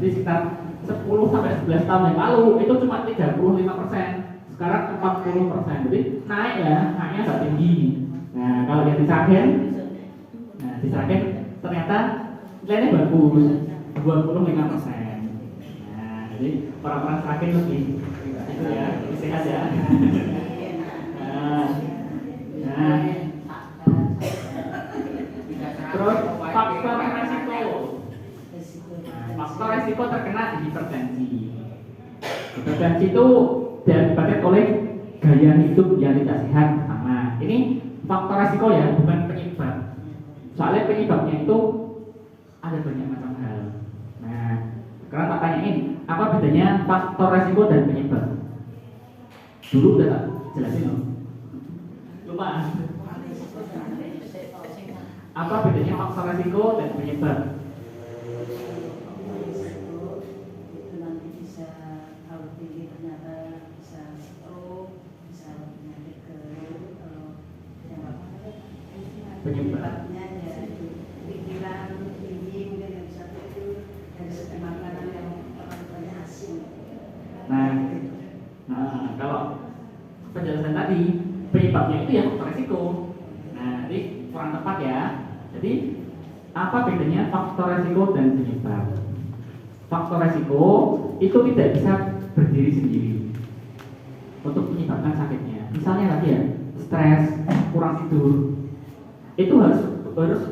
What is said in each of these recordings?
Jadi sekitar 10 sampai 11 tahun yang lalu itu cuma 35%, sekarang 40%. Jadi naik ya, naiknya agak tinggi. Nah, kalau yang di Sragen, ternyata nilainya bagus, 25%. Nah, jadi orang-orang Sragen lebih itu ya, lebih sehat ya. Nah, terus faktor resiko. Faktor resiko terkena hipertensi. Hipertensi itu diakibatkan oleh gaya hidup yang tidak sehat pertama. Ini faktor resiko ya, bukan penyebab. Soalnya penyebabnya itu ada banyak macam hal. Nah, sekarang tak tanyain, apa bedanya faktor resiko dan penyebab? Dulu udah tak jelasin loh. Lupa. Apa bedanya faktor resiko dan penyebab? Penyebabnya ya pikiran tinggi mungkin yang bisa itu dari segi makanan yang banyak asin. Nah, kalau penjelasan tadi penyebabnya itu ya faktor resiko. Nah, jadi kurang tepat ya. Jadi apa bedanya faktor resiko dan penyebab? Faktor resiko itu tidak bisa berdiri sendiri untuk menyebabkan sakitnya. Misalnya tadi ya, stres, kurang tidur. Itu harus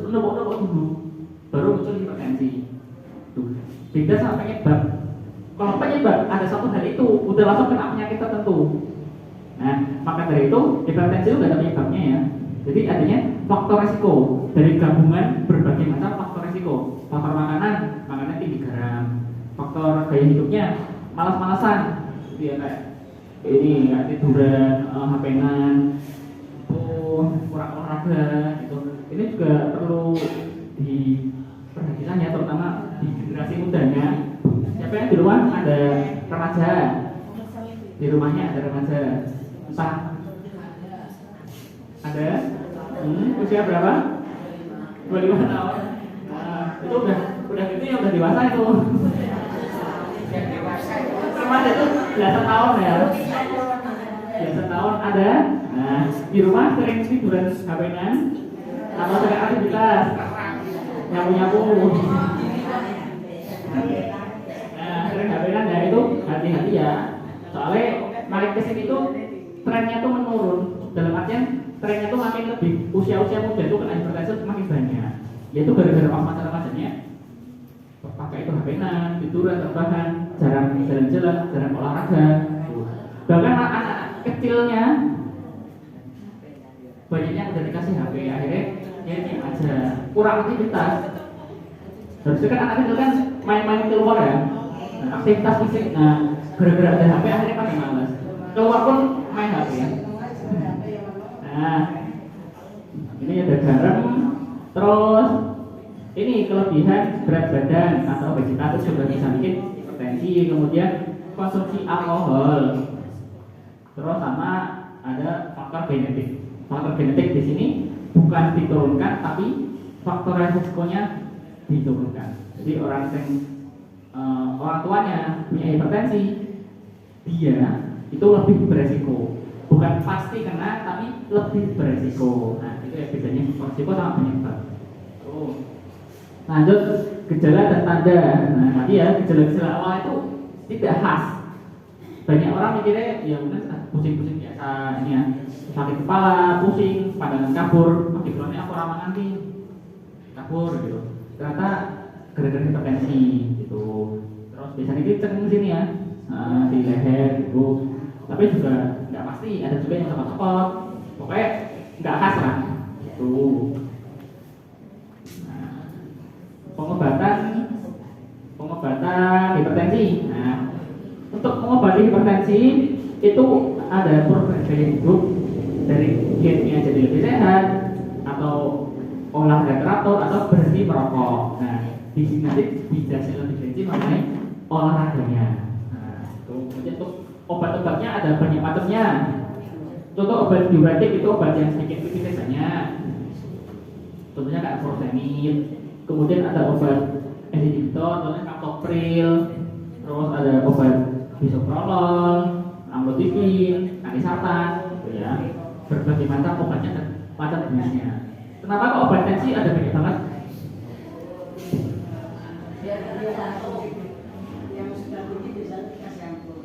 menepuk-nepuk dulu baru muncul hipertensi. Tuh, beda sama penyebab. Kalau penyebab ada satu hal itu udah langsung kena penyakit tertentu. Nah, maka dari itu hipertensi itu gak ada penyebabnya ya. Jadi adanya faktor resiko dari gabungan berbagai macam faktor resiko. Faktor makanan tinggi garam. Faktor gaya hidupnya malas-malasan, gitu ya, kayak tiduran, HP-an, kurang olahraga gitu. Ini juga perlu diperhatikan ya, terutama di generasi mudanya. Siapa yang di rumah ada remaja? Di rumahnya ada remaja. Entah ada? Usia berapa? 25 tahun. Nah, itu udah gitu ya, udah dewasa itu. Remaja itu belasan tahun ya. Belasan tahun ada. Nah, di rumah sering tiduran HP-an atau sering aktivitas nyapu-nyapu. Nah, sering HP-an ya, itu hati-hati ya. Soalnya makin kesini tuh trennya tuh menurun. Dalam artian trennya tuh makin lebih usia-usia muda itu kena hipertensi makin banyak. Yaitu gara-gara masa remajanya pakai itu HP-an, tiduran, rebahan, jarang jalan-jalan, jarang olahraga. Bahkan anak kecilnya banyaknya udah dikasih HP, akhirnya dia diam aja, kurang aktivitas. Harusnya kan anak kecil kan main-main keluar ya, aktivitas fisik. Nah, gara-gara ada HP akhirnya pakai malas, keluar pun main HP. Nah, ini ada garam, terus ini kelebihan berat badan atau obesitas juga bisa bikin hipertensi. Kemudian konsumsi alkohol, terus sama ada faktor genetik. Faktor genetik di sini bukan diturunkan, tapi faktor resikonya diturunkan. Jadi orang tuanya punya hipertensi, dia itu lebih beresiko. Bukan pasti kena, tapi lebih beresiko. Nah, itu ya bedanya resiko sama penyebab. Lanjut gejala dan tanda. Nah, tadi ya gejala-gejala awal itu tidak khas. Banyak orang mikirnya ya mungkin pusing-pusing biasa ini ya, sakit kepala, pusing, pandangan kabur, pikirannya aku ramah nanti kabur gitu. Ternyata gara-gara hipertensi gitu. Terus biasanya kenceng sini ya, di leher gitu. Tapi juga nggak pasti, ada juga yang cepot-cepot. Pokoknya nggak khas lah gitu. Nah, pengobatan hipertensi. Nah, untuk mengobati hipertensi itu ada program gaya hidup, dari dietnya jadi lebih sehat, atau olahraga teratur, atau berhenti merokok. Nah, di sini nanti dijelasin lebih rinci mengenai olahraganya. Nah, kemudian untuk obat-obatnya ada banyak macamnya. Contoh obat diuretik itu obat yang sedikit pipis biasanya. Contohnya kayak furosemid. Kemudian ada obat inhibitor, contohnya captopril, terus ada obat bisoprolol, amlodipin, anisartan, gitu ya. Berbagai macam obatnya dan macam jenisnya. Kenapa kok obat tensi ada banyak banget? Yang sudah tinggi bisa dikasih ampun.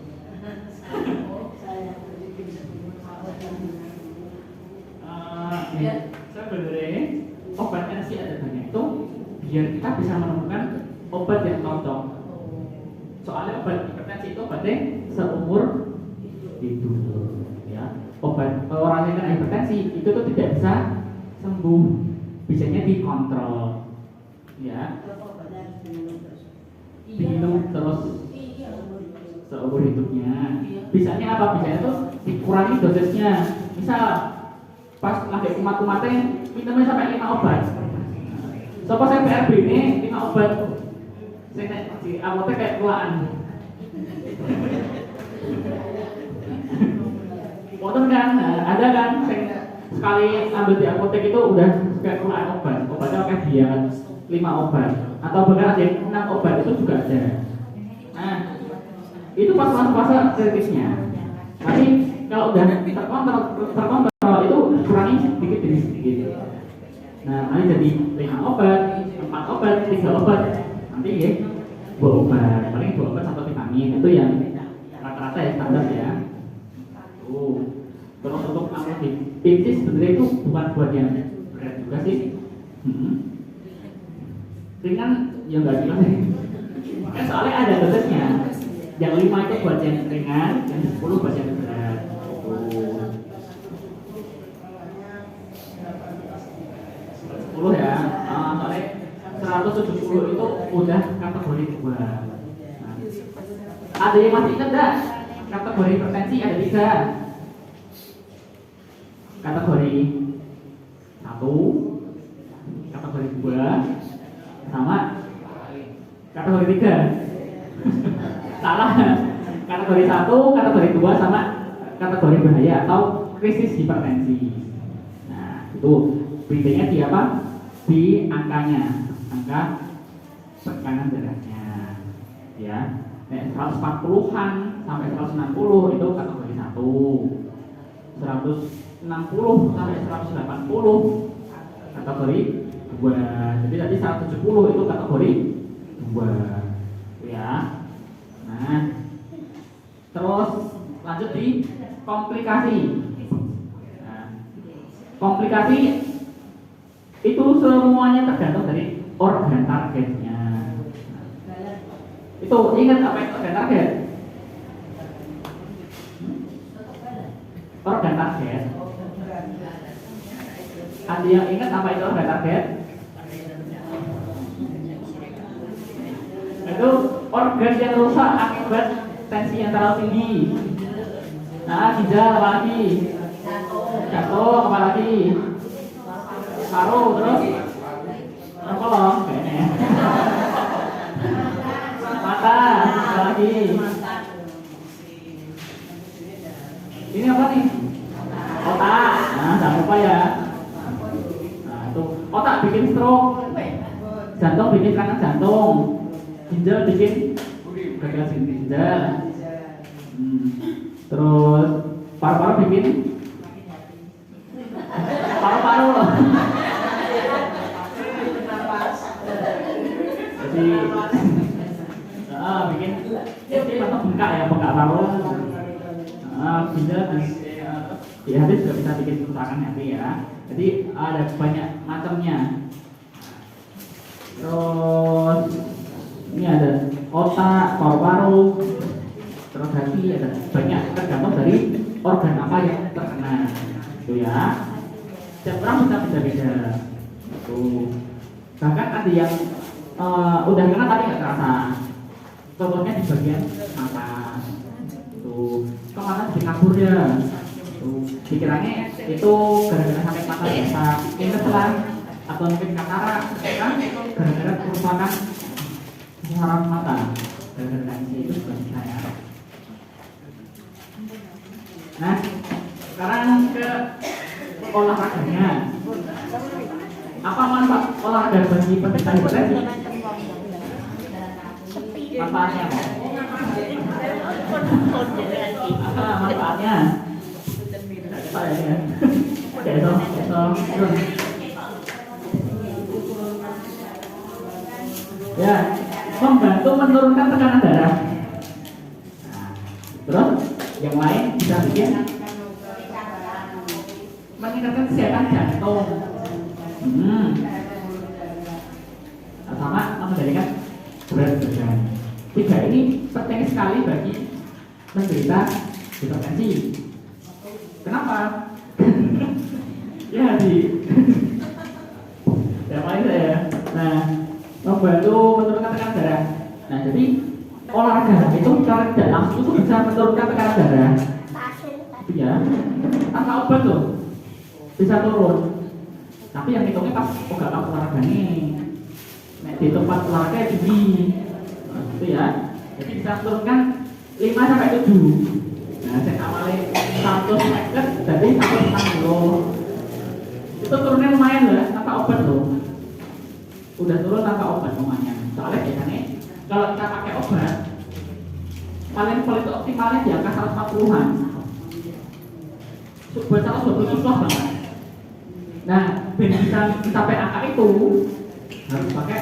Sebenarnya obat tensi ada banyak itu biar kita bisa menemukan obat yang cocok. Soalnya obat hipertensi itu obatnya seumur hidup, ya. Obat orang yang kena hipertensi itu tuh tidak bisa sembuh, bisanya dikontrol, ya. Diminum terus seumur hidupnya. Bisanya apa? Bisanya tuh dikurangi dosisnya. Misal pas lagi kumat-kumatnya minumnya sampai 5 obat. Sopo saya PRB ini 5 obat. Saya di apotek kayak keluaan. Motor kan, ada kan sekali ambil di apotek itu udah kayak keluaan obat. Obatnya kayak dia 5 obat atau bahkan ada yang 6 obat itu juga ada. Nah, itu pas fase kritisnya. Tapi kalau udah terkontrol itu kurangi sedikit demi sedikit. Nah, nanti jadi 5 obat, 4 obat, 3 obat, nanti ya 2 obat, paling 2 obat satu vitamin itu yang rata-rata ya standar ya. Terus untuk amlodipin sebenarnya itu bukan buat yang berat juga sih. Ringan ya nggak jelas sih. Kan soalnya ada dosisnya. Yang 5 itu buat yang ringan, yang 10 buat yang berat. 10 ya. Soalnya 170 itu udah kategori 2. Nah, ada yang masih ingat enggak? Kategori hipertensi ada 3. Kategori 1, kategori 2, sama kategori 3. Salah. Kategori 1, kategori 2 sama kategori bahaya atau krisis hipertensi. Nah, itu bedanya di apa? Di angkanya, angka tekanan darahnya. Ya. 140-an sampai 160 itu kategori 1. 160 sampai 180 kategori 2. Jadi tadi 170 itu kategori 2. Ya. Nah, terus lanjut di komplikasi. Nah, komplikasi itu semuanya tergantung dari organ targetnya. Itu ingat apa itu organ target? Organ target. Ada yang ingat apa itu organ target? Itu organ yang rusak akibat tensi yang terlalu tinggi. Nah, ginjal apa lagi? Jantung apa lagi? Paru terus kolong kayaknya. Mata apa lagi? Ini apa nih? Otak. Nah, jangan lupa ya. Nah, itu otak bikin stroke. Jantung bikin serangan jantung. Ginjal bikin gagal ginjal. Terus paru-paru bikin paru-paru. Jadi bikin atau bengkak ya, bengkak paru. Ginjal di hati juga bisa bikin kerusakan hati ya. Jadi ada banyak macamnya. Terus ini ada otak, paru-paru, terus hati, ada banyak tergantung dari organ apa yang terkena. Itu ya. Setiap orang bisa beda-beda. Tuh. Bahkan ada yang udah kena tapi nggak terasa. Contohnya di bagian mata. Tuh. Kemana di kabur ya. Tuh. Pikirannya itu gara-gara sampai mata biasa. Ini selang atau mungkin katarak, kan? Gara-gara kerusakan saraf mata. Gara-gara itu juga bisa ya. Nah, sekarang ke olahraganya. Apa manfaat olahraga bagi penderita hipertensi? Manfaatnya apa? Apa manfaatnya? Saya ya. Ya, membantu menurunkan tekanan darah. Nah, terus yang lain bisa bikin meningkatkan kesehatan jantung. Sama mengendalikan berat badan. Tiga ini penting sekali bagi penderita hipertensi. Kenapa? Ya yang lain saya. Nah, membantu menurunkan tekanan darah. Nah, jadi olahraga itu secara tidak langsung itu bisa menurunkan tekanan darah. Ya, tanpa obat tuh bisa turun. Tapi yang hitungnya pas nggak tahu olahraga nih. Nah, di tempat olahraga tinggi, gitu ya. Jadi bisa menurunkan 5 sampai 7. Nah, saya awalnya 100 meter, jadi 1,5 kilo. Itu turunnya lumayan lah, tanpa obat loh. Udah turun tanpa obat lumayan. Soalnya biasanya kalau kita pakai obat, paling itu optimalnya di angka 140-an. Buat 120 susah banget. Nah, bisa mencapai angka itu harus pakai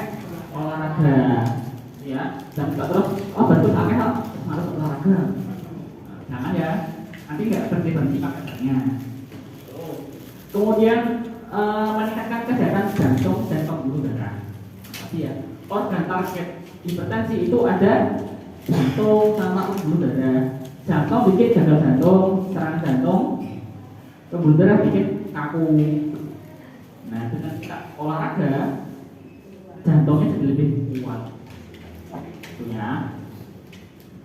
olahraga, ya. Dan juga terus obat itu pakai harus olahraga. Jangan ya, nanti nggak berhenti pakai obatnya. Kemudian meningkatkan kesehatan jantung dan pembuluh darah. Tapi ya, organ target hipertensi itu ada jantung sama pembuluh darah. Jantung bikin gagal jantung, serangan jantung, pembuluh darah bikin kaku. Nah, dengan kita olahraga, jantungnya jadi lebih kuat. Gitu ya.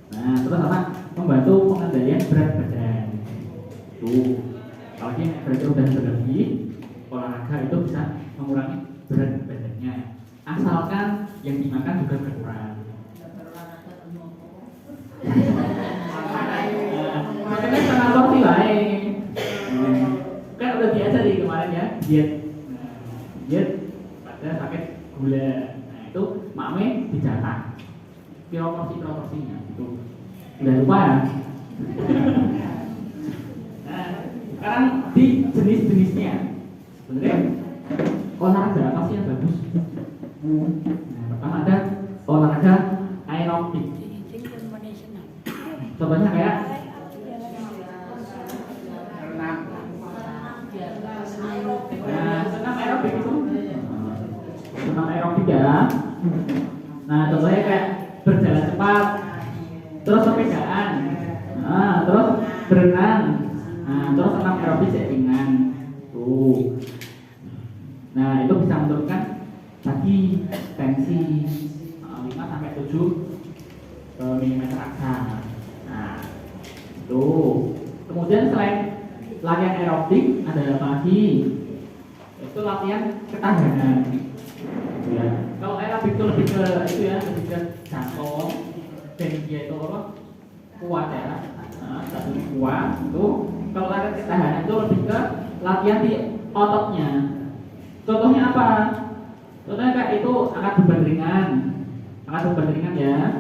Nah, terus apa? Membantu pengendalian berat badan. Tuh. Kalau dia berat badan berlebih, olahraga itu bisa mengurangi berat badannya. Asalkan yang dimakan juga berkurang. Makanya sangat porsi lain. Kan udah diajari kemarin ya, diet pada sakit gula. Nah, itu makme dicatat porsinya itu. Udah lupa ya? Nah, sekarang di jenis-jenisnya. Sebenarnya olahraga apa sih yang bagus? Nah, pertama ada olahraga aerobik. Contohnya kayak senam aerobik itu. Senam aerobik ya. Nah, contohnya kayak berjalan cepat, terus sepedaan, terus berenang, terus senam aerobik ringan. Tuh. Nah, itu bisa menurunkan tadi tensi 5 sampai 7 mm aksa. Nah, itu. Kemudian selain latihan aerobik ada lagi itu latihan ketahanan. Gitu ya. Kalau aerobik itu lebih ke itu ya, lebih ke jantung dan dia itu apa? Kuat ya. Lebih kuat itu. Kalau latihan ketahanan itu lebih ke latihan di ototnya. Contohnya apa? Contohnya kayak itu angkat beban ringan ya.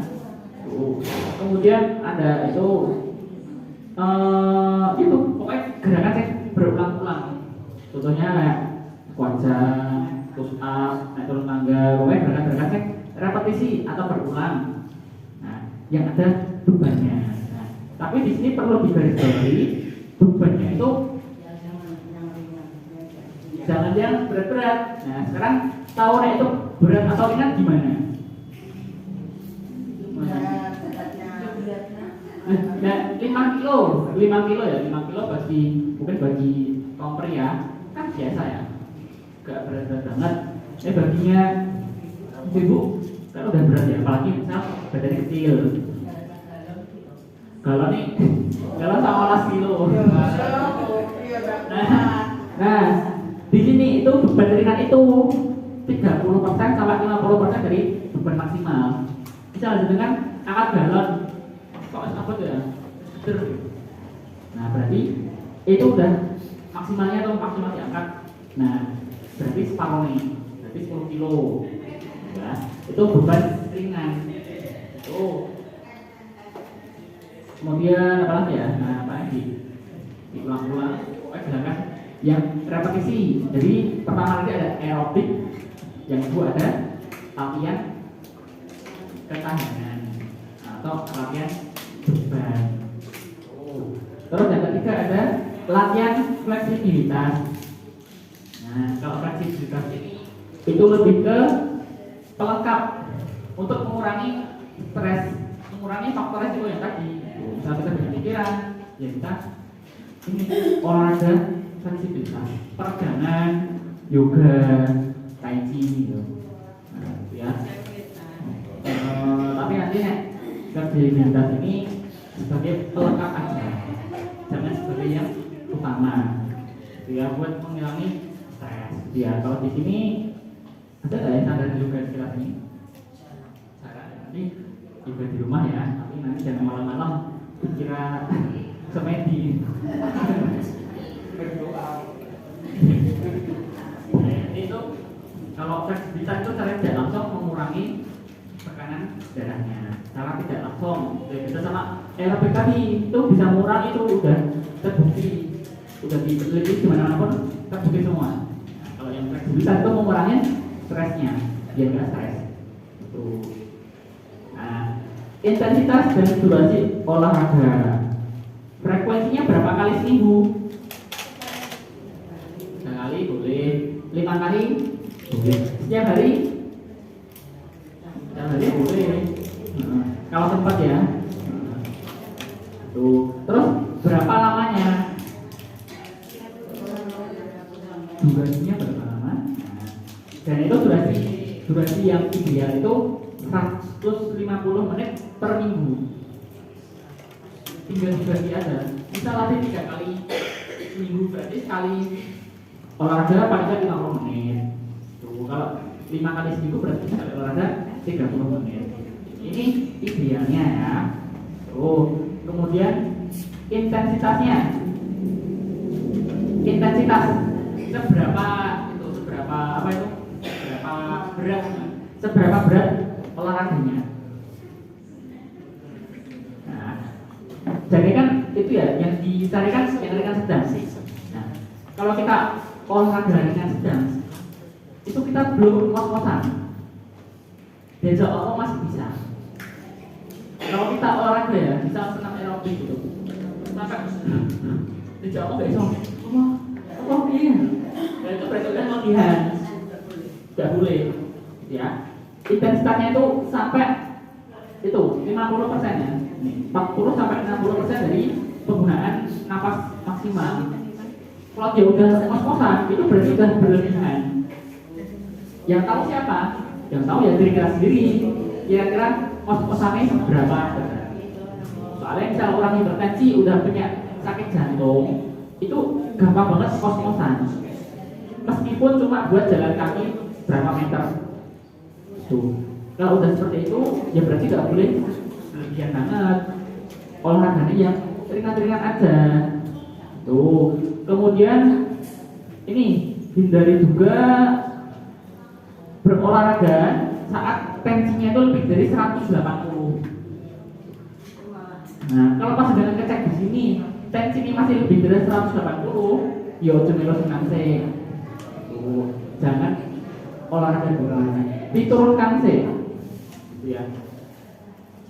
Kemudian ada itu pokoknya gerakan yang berulang-ulang. Contohnya kayak squat jump, push up, naik turun tangga, pokoknya gerakan-gerakan yang repetisi atau berulang. Nah, yang ada bebannya. Nah, tapi di sini perlu digarisbawahi bebannya itu jangan yang berat-berat. Nah, sekarang tahunya itu berat atau ringan gimana? Nah, 5 kilo ya, 5 kilo bagi mungkin bagi kaum pria kan biasa ya, gak berat-berat banget. Baginya ibu kan udah berat ya, apalagi misal badannya kecil. Kalau sama 18 kilo. Nah, di sini itu beban ringan itu 30% sampai 50% dari beban maksimal. Bisa dengan angkat galon. Kok apa tuh ya? Nah, berarti itu udah maksimalnya atau maksimal diangkat. Nah, berarti separuh nih. Berarti 10 kilo. Ya, itu beban ringan. Itu Kemudian apa lagi ya? Nah, apa lagi? Diulang-ulang. Pokoknya silakan yang repetisi. Jadi pertama nanti ada aerobik, yang kedua ada latihan ketahanan atau latihan beban. Terus yang ketiga ada latihan fleksibilitas. Nah, kalau fleksibilitas ini itu lebih ke pelengkap untuk mengurangi stres, mengurangi faktor resiko yang tadi. Misalnya kita punya pikiran, ya kita ini olahraga fleksibilitas, peregangan, yoga, tai chi gitu. Nah, gitu ya. Tapi nanti nih fleksibilitas ini sebagai pelengkap aja, jangan sebagai yang utama. Ya buat mengurangi stres. Ya kalau di sini ada nggak ya standar yoga di kelas ini? Cara nanti yoga di rumah ya, tapi nanti jangan malam-malam kira semedi. Itu kalau fleksibilitas itu cara tidak langsung mengurangi tekanan darahnya. Cara tidak langsung, beda sama aerobik tadi itu bisa mengurangi, itu udah terbukti, udah diteliti di mana-mana pun terbukti semua. Nah, kalau yang fleksibilitas itu mengurangi stresnya, biar nggak stres. Itu. Nah, intensitas dan durasi olahraga. Frekuensinya berapa kali seminggu? 3 kali boleh, 5 kali boleh. Setiap hari? Setiap hari boleh. Kalau sempat ya. Tuh. Terus berapa lamanya? Durasinya berapa lama? Dan itu durasi yang ideal itu 150 menit per minggu. Tinggal dibagi aja. Bisa latih 3 kali seminggu, berarti sekali olahraga paling tidak 50 menit. Tuh, kalau 5 kali seminggu berarti sekali olahraga 30 menit. Ini idealnya ya. Tuh, kemudian intensitasnya. Intensitas seberapa itu, seberapa berat olahraganya. Nah, jadi kan itu ya yang dicarikan sedang. Nah, kalau kita olahraga ringan sedang, itu kita belum ngos-ngosan. Diajak Allah masih bisa. Kalau kita olahraga ya, bisa senam aerobik gitu. Maka diajak Allah nggak bisa. Oh iya. Dan itu berarti udah latihan. Nggak boleh, ya. Intensitasnya itu sampai itu 50% ya. 40 sampai 60% dari penggunaan nafas maksimal. Kalau dia udah ngos-ngosan, itu berarti udah berlebihan. Yang tahu siapa? Yang tahu ya diri kita sendiri. Kira-kira ngos-ngosannya seberapa? Soalnya misal orang hipertensi udah punya sakit jantung, itu gampang banget ngos-ngosan. Meskipun cuma buat jalan kaki berapa meter. Tuh. Kalau udah seperti itu, ya berarti nggak boleh berlebihan banget. Olahraganya yang ringan-ringan aja. Tuh. Kemudian ini hindari juga berolahraga saat tensinya itu lebih dari 180. Nah, kalau pas sedang ngecek di sini, tensi ini masih lebih dari 180, ya ojo melu senam sih. Tuh, jangan olahraga dulu, diturunkan sih. Gitu ya.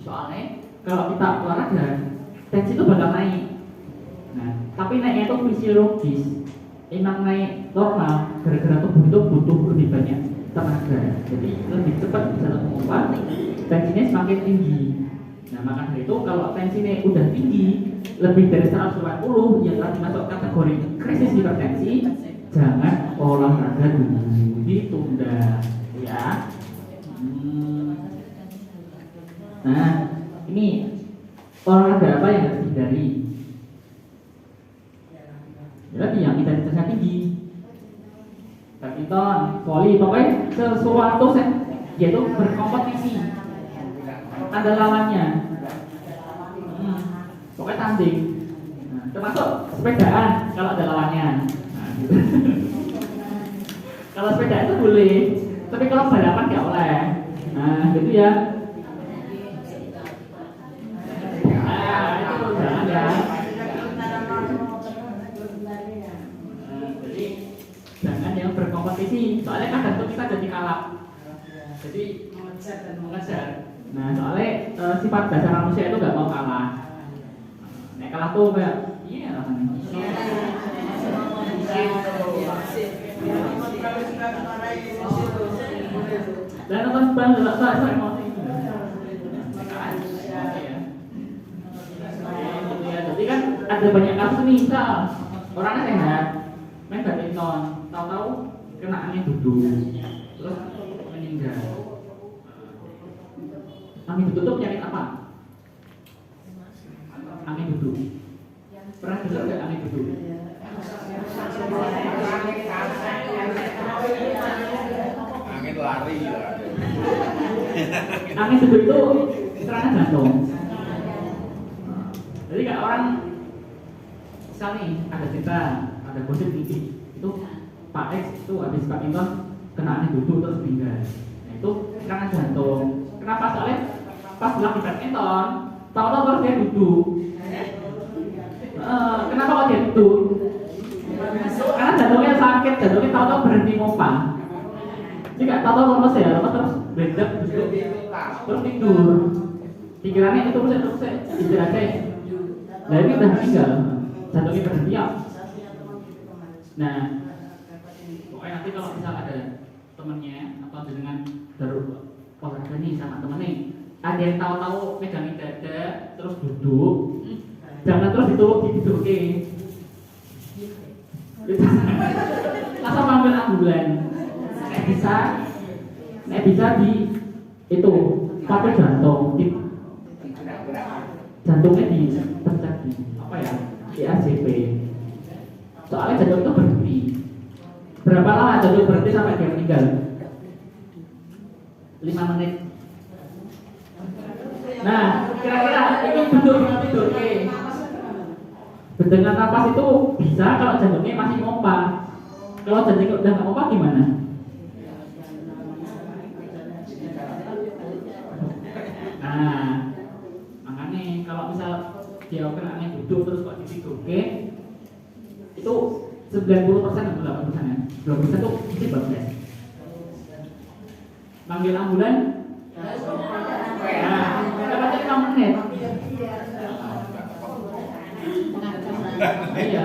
Soalnya kalau kita olahraga, tensi itu bakal naik. Nah, tapi naiknya itu fisiologis. Emang naik normal, gara-gara tubuh itu butuh lebih banyak tenaga. Jadi lebih cepat bisa mengubah, tensinya semakin tinggi. Nah, maka dari itu kalau tensinya udah tinggi, lebih dari 180 yang telah dimasuk kategori krisis hipertensi, jangan olahraga dulu, ditunda, ya. Nah, ini olahraga apa yang harus dihindari? Jadi yang intensitasnya tinggi, badminton, voli, pokoknya sesuatu yaitu berkompetisi, ada lawannya. Pokoknya tanding. Nah, termasuk sepedaan kalau ada lawannya. Nah, gitu. Kalau sepeda itu boleh, tapi kalau balapan nggak boleh. Nah, gitu ya. jadi mengejar dan mengejar. Nah, soalnya sifat dasar manusia itu nggak mau kalah. Nek kalah tuh kayak iya rasanya. Dan nonton bang nggak tahu emosi. Jadi kan ada banyak kasus nih, misal orangnya sehat, main badminton, tahu-tahu kena angin duduk, terus meninggal. Angin duduk itu penyakit apa? Angin duduk. Pernah dengar nggak angin duduk? Angin lari ya. Angin duduk itu serangan jantung. Jadi kalau orang misal nih ada cerita, ada gosip TV itu Pak X itu habis badminton kena angin duduk terus meninggal. Nah, itu serangan jantung. Kenapa? Soalnya pas lagi badminton tahu-tahu baru dia duduk. Kenapa kok dia duduk? Karena jantungnya sakit, jantungnya tahu-tahu berhenti pompa. Jika tahu-tahu lemes ya, lemes terus bedak duduk, terus tidur. Pikirannya itu terus istirahat aja. Nah ini udah meninggal, jantungnya berhenti ya. Nah, pokoknya nanti kalau misal ada temennya atau dengan baru olahraga nih sama temennya, ada yang tahu-tahu megangin dada terus duduk, jangan terus dituduki. Langsung panggil ambulan. Nek bisa di itu pakai jantung, jantungnya dipecah di apa ya? Di ACP. Soalnya jantung itu berhenti. Berapa lama jantung berhenti sampai dia meninggal? 5 menit. Nah, kira-kira itu duduk tidur, dengan napas itu bisa kalau jantungnya masih pompa. Kalau jantungnya udah nggak pompa gimana? Nah, makanya kalau misal dia kena angin duduk terus kok ditiduke, itu 90% atau 8% ya? 2% itu mesti bagus. Panggil ambulan. Nah, dapat 5 menit. Iya.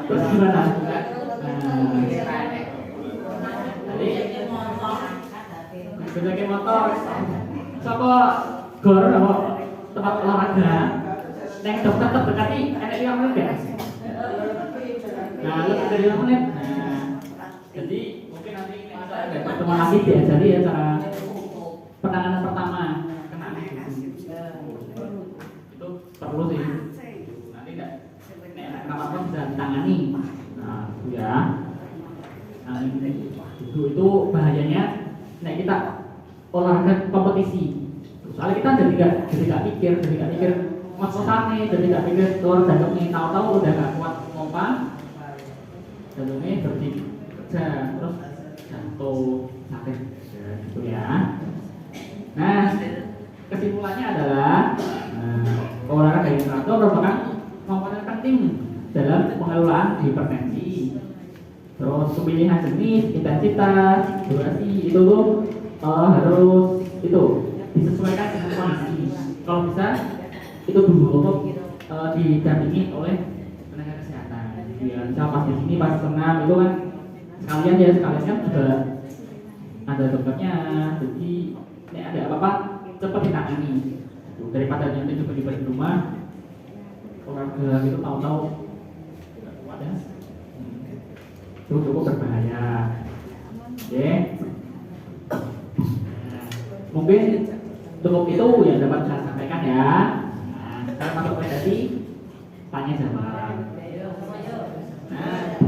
Terus gimana? Jadi sebagai motor, soko gor atau tempat olahraga, neng dokter terdekati ada 5 menit ya. Nah, lebih dari 5 menit. Nah, jadi mungkin nanti ada pertemuan lagi diajari ya cara penanganan pertama kena itu perlu sih. Kenapa bisa ditangani? Nah, itu ya. Nah, itu bahayanya. Nah, kita olahraga kompetisi. Soalnya kita jadi gak mikir, ngos-ngosannya, jadi gak mikir keluar jantungnya, tahu-tahu udah gak kuat pompa, jantungnya berhenti kerja, terus jantung sakit, gitu ya. Nah, kesimpulannya adalah olahraga yang teratur merupakan komponen penting dalam pengelolaan hipertensi. Terus pemilihan jenis, intensitas, durasi itu tuh harus itu disesuaikan dengan kondisi. Kalau bisa itu dulu untuk didampingi oleh tenaga kesehatan. Biar misal pas di sini pas senam itu kan sekalian kan juga ada dokternya. Jadi ini ada apa-apa cepat ditangani. Daripada nanti juga di rumah olahraga itu tahu-tahu tidak kuat ya, itu cukup berbahaya. Oke, mungkin cukup itu yang dapat saya sampaikan ya. Nah, kita masuk ke sesi tanya jawab. Nah,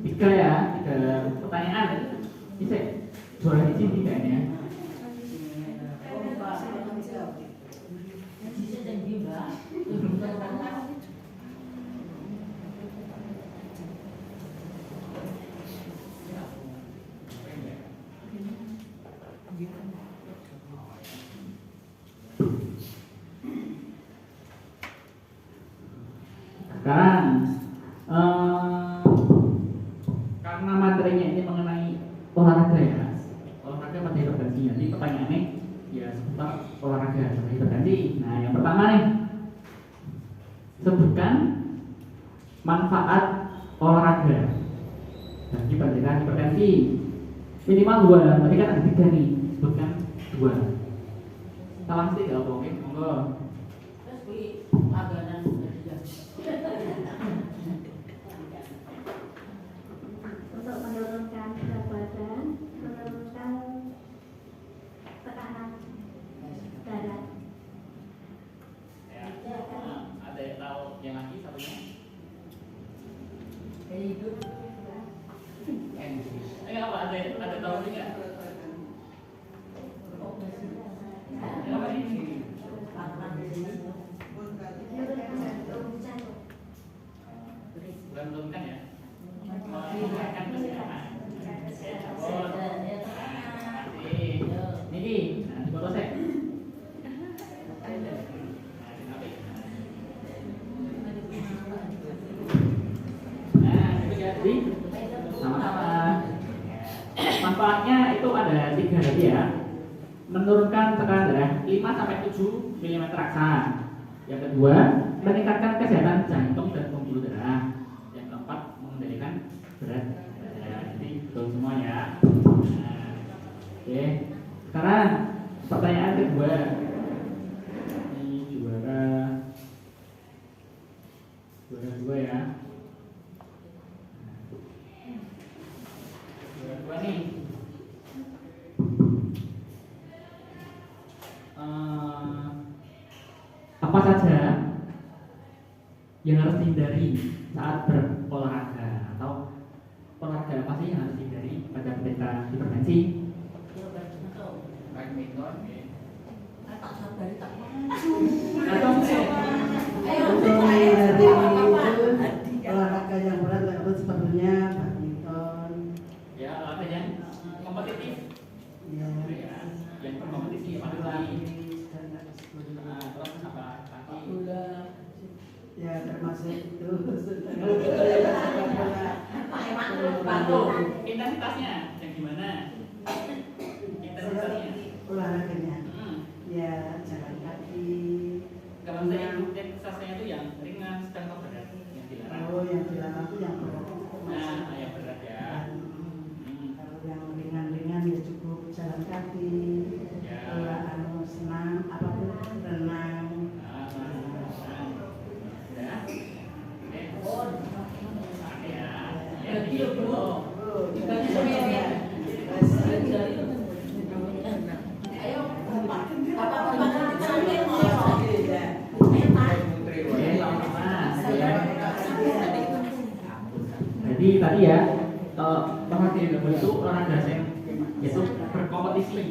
3 ya, 3 pertanyaan. Bisa juara di sini kayaknya. Sekarang karena materinya ini mengenai pertanyaannya ya seputar olahraga sama hipertensi. Nah, yang pertama nih, sebutkan manfaat olahraga bagi penderita hipertensi. Minimal 2, tadi kan ada 3 nih, sebutkan 2. Salah sih kalau mungkin, monggo. Terus di langganan untuk menurunkan berat badan, menurunkan tekanan darah. Ya. Ada yang tahu yang lagi satunya? hidup Apa ada tahu juga? Apa ini? Bukan menurunkan ya? Meningkatkan kesehatan. Niki, nah di foto saya. Nah, itu jadi sama-sama. Manfaatnya itu ada 3 tadi ya. Menurunkan tekanan darah 5 sampai 7 mm raksa. Yang kedua, meningkatkan kesehatan jantung dan pembuluh darah. Yang keempat, mengendalikan berat badan. Jadi betul semua ya. Nah, oke. Sekarang pertanyaan kedua. Ini juara 2 ya. Juara 2 nih. Apa saja yang harus dihindari saat berolahraga, atau olahraga apa sih yang harus dihindari pada penderita hipertensi? Badminton. tak sabar tak Atau Untuk menghindari itu olahraga yang berat yaitu sepertinya badminton, ya olahraga yang kompetitif, ya, yang berkompetisi pada lari. dan sebagainya. Nah, terus apa lagi? gula Ya termasuk itu. Bantu intensitasnya yang gimana? Intensitasnya. Olahraganya, Hmm. ya jalan kaki. Kalau saya intensitasnya itu yang ringan, sedang atau berat yang dilarang. Oh, yang dilarang itu yang berat. Nah, yang berat ya. Kalau yang ringan-ringan ya cukup jalan kaki, Ya. senam, apapun renang. Nah, ya. Oke. Ya. Ya, gitu. ibadah semuanya ayo apa makan sambil ngomong Oke, sama-sama. Jadi tadi ya, perhatian kamu itu olahraga yang yaitu berkompetisi.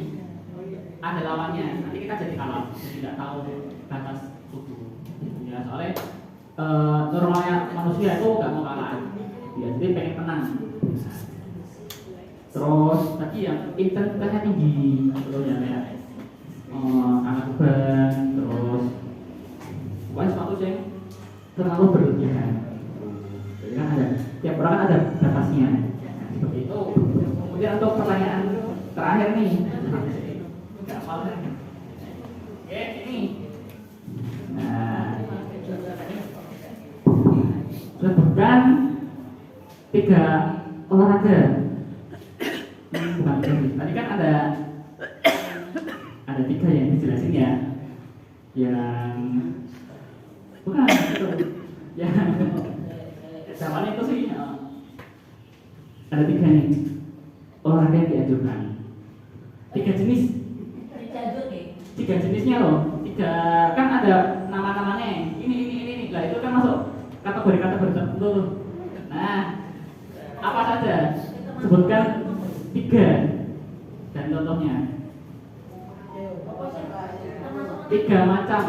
Ada lawannya. Nanti kita jadi kalah, jadi tidak tahu batas tubuh. Ya, soalnya normalnya manusia itu nggak mau kalah. Ya, jadi pengen menang. Terus tadi yang intensitasnya tinggi, terus ya kayak angkat beban, terus bukan sepatu yang terlalu berlebihan. Jadi kan ada, tiap orang kan ada batasnya. Nah, seperti itu. Kemudian untuk pertanyaan terakhir nih, nggak hafal kan? Oke, ini. Nah, sebutkan 3 olahraga. Bukan ini. Tadi kan ada 3 yang dijelasin ya. Yang bukan itu. Yang zaman itu sih ada 3 nih olahraga yang dianjurkan. 3 jenis. dicadur ya 3 jenisnya loh. 3 kan ada nama-namanya. Ini. Lah itu kan masuk kategori tertentu. Nah, apa saja? Sebutkan 3 dan contohnya. 3 macam.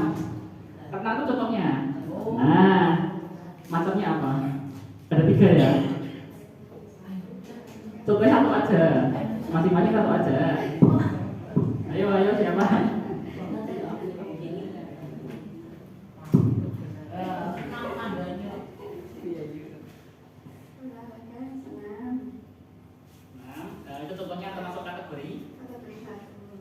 Renang itu contohnya. Nah, macamnya apa? Ada 3 ya. Contohnya 1 aja. Masing-masing 1 aja. Ayo siapa? Olahraga senam Nah, itu contohnya termasuk kategori. atau bersatu.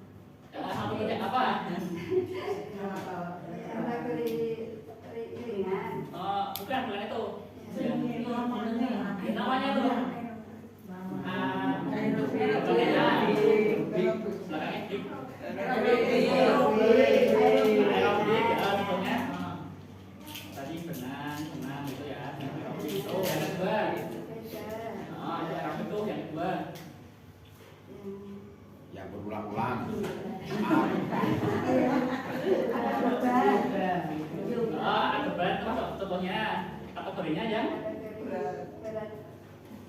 Aerobik ya contohnya. Tadi benang gitu ya. Aerobik. Oh, yang kedua. Oh, itu aerobik tuh yang kedua. Yang berulang-ulang. Ada beban termasuk contohnya kategorinya yang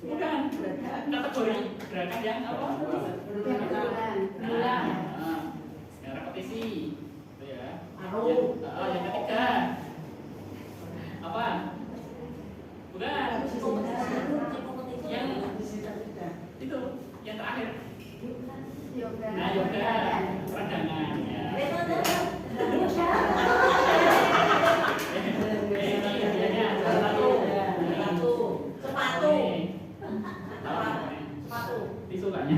bukan kategori gerakan yang apa? Nah, yang repetisi, itu ya. Yang ketiga apa? Bukan. Yang itu yang terakhir. Nah, yoga, peragangan ya. Tisu kayaknya.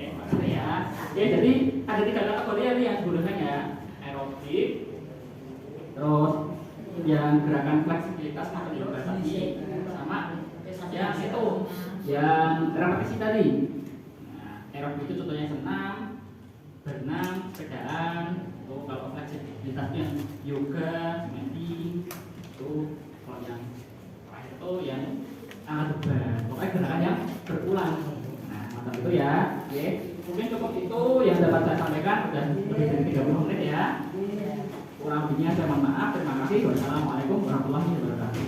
Makasih ya. Ya jadi ada 3 kategori ya yang digunakan ya. Aerobik, terus yang gerakan fleksibilitas maupun yoga tadi, sama yang itu yang repetisi tadi. Nah, aerobik itu contohnya senam, berenang, sepedaan. Tuh kalau fleksibilitasnya yoga, swimming, tuh kalau yang terakhir itu yang angkat beban. Pokoknya gerakan yang berulang. Nah, mantap itu ya. Oke, mungkin cukup itu yang dapat saya sampaikan. Udah lebih dari 30 menit ya. Kurang lebihnya saya mohon maaf. Terima kasih. Wassalamualaikum warahmatullahi wabarakatuh.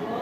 Oh,